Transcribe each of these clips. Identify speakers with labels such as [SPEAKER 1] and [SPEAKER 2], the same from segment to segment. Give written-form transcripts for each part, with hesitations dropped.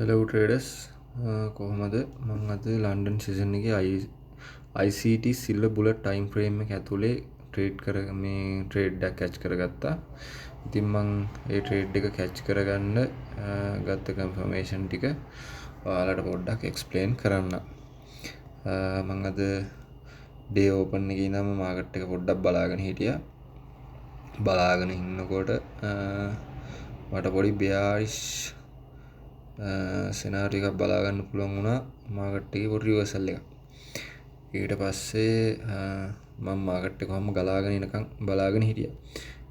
[SPEAKER 1] hello traders කොහොමද මම අද ලන්ඩන් සීසන් එකේ ICT silver bullet time frame එක ඇතුලේ ට්‍රේඩ් එකක් කැච් කරගත්තා. ඉතින් මම ඒ ට්‍රේඩ් එක කැච් කරගන්න ගත්ත කන්ෆර්මේෂන් ටික ඔයාලට පොඩ්ඩක් එක්ස්ප්ලেইন කරන්න. මම අද ඩේ ඕපන් එකේ ඉඳන්ම මාකට් එක පොඩ්ඩක් බලාගෙන හිටියා. බලාගෙන ඉන්නකොට මට පොඩි bearish සිනාරියෝ එකක් බලා ගන්න පුළුවන් වුණා මාකට් එකේ පොඩි රිවර්සල් එකක්. ඊට පස්සේ මම මාකට් එක කොහොම ගලාගෙන එනකන් බලාගෙන හිටියා.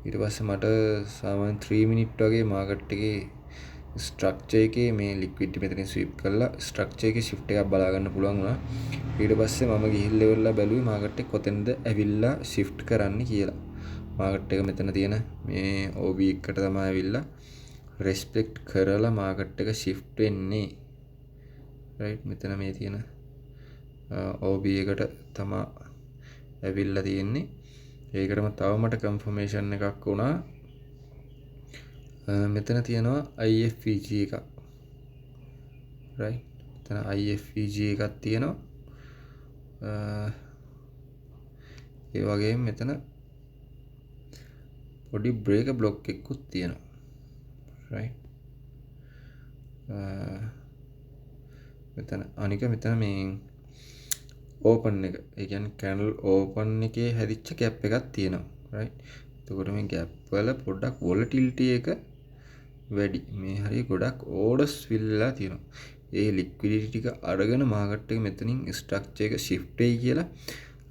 [SPEAKER 1] ඊට පස්සේ මට සාමාන්‍ය 3 මිනිත් වගේ මාකට් එකේ ස්ට්‍රක්චර් එකේ මේ ලික්විඩිටි මෙතනින් ස්වීප් කරලා ස්ට්‍රක්චර් එකේ shift එකක් බලා ගන්න පුළුවන් වුණා. ඊට පස්සේ මම ගිහිල්ලා ඉවරලා බැලුවේ මාකට් එක කොතෙන්ද ඇවිල්ලා shift කරන්න කියලා. මාකට් එක මෙතන තියෙන මේ OB එකට තමයි ඇවිල්ලා රෙස්පෙක්ට් කරලා මාකට් එක shift වෙන්නේ. රයිට් මෙතන මේ තියෙන OB එකට තමයි ඇවිල්ලා තියෙන්නේ. ඒකටම තව මට කන්ෆර්මේෂන් එකක් වුණා. මෙතන තියෙනවා IFVG එකක්. රයිට් මෙතන IFVG එකක් තියෙනවා. ඒ වගේම මෙතන පොඩි බ්‍රේක් බ්ලොක් එකකුත් තියෙනවා. right මෙතන අනික මෙතන මේ ඕපන් එක ඒ කියන්නේ කැන්ඩල් ඕපන් එකේ හැදිච්ච ગેප් එකක් තියෙනවා right එතකොට මේ ગેප් වල පොඩ්ඩක් volatility එක වැඩි මේ හරිය ගොඩක් ඕඩර්ස් විල්ලා තියෙනවා ඒ ලික්විඩිටි ටික අරගෙන මාකට් එක මෙතනින් ස්ට්‍රක්චර් එක shift වෙයි කියලා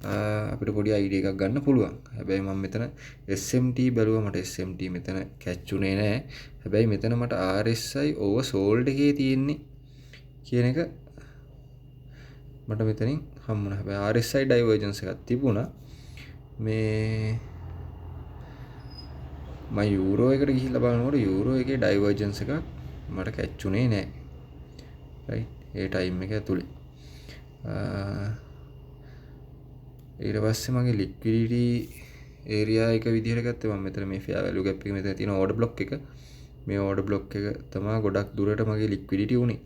[SPEAKER 1] අපිට පොඩි අයිඩියා එකක් ගන්න පුළුවන්. හැබැයි මම මෙතන SMT බැලුවා මට SMT මෙතන කැච් උනේ නැහැ. හැබැයි මෙතන මට RSI oversold එකේ තියෙන්නේ කියන එක මට මෙතනින් හම්බුණා. හැබැයි RSI divergence එකක් තිබුණා. මේ මම යූරෝ එකට ගිහිල්ලා බලනකොට යූරෝ එකේ divergence එකක් මට කැච් උනේ නැහැ. right ඒ ටයිම් එක ඇතුලේ. ඊට පස්සේ මගේ ලික්විඩිටි ඒරියා එක විදිහට ගත්තේ මම මෙතන මේ ෆෙයා වැලියු ගැප් එක මෙතන තියෙන ඕඩර් බ්ලොක් එක මේ ඕඩර් බ්ලොක් එක තමයි ගොඩක් දුරට මගේ ලික්විඩිටි උනේ.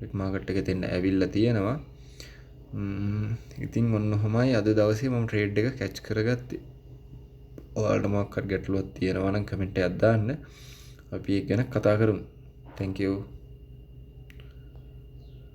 [SPEAKER 1] ඒත් මාකට් එක දෙන්න ඇවිල්ලා තියෙනවා. ඉතින් මොන ඔහොමයි අද දවසේ මම ට්‍රේඩ් එක කැච් කරගත්තේ. ඔයාලට මොකක් හරි ගැටලුවක් තියෙනවා නම් කමෙන්ට් එකක් දාන්න. අපි ඒක ගැන කතා කරමු. thank you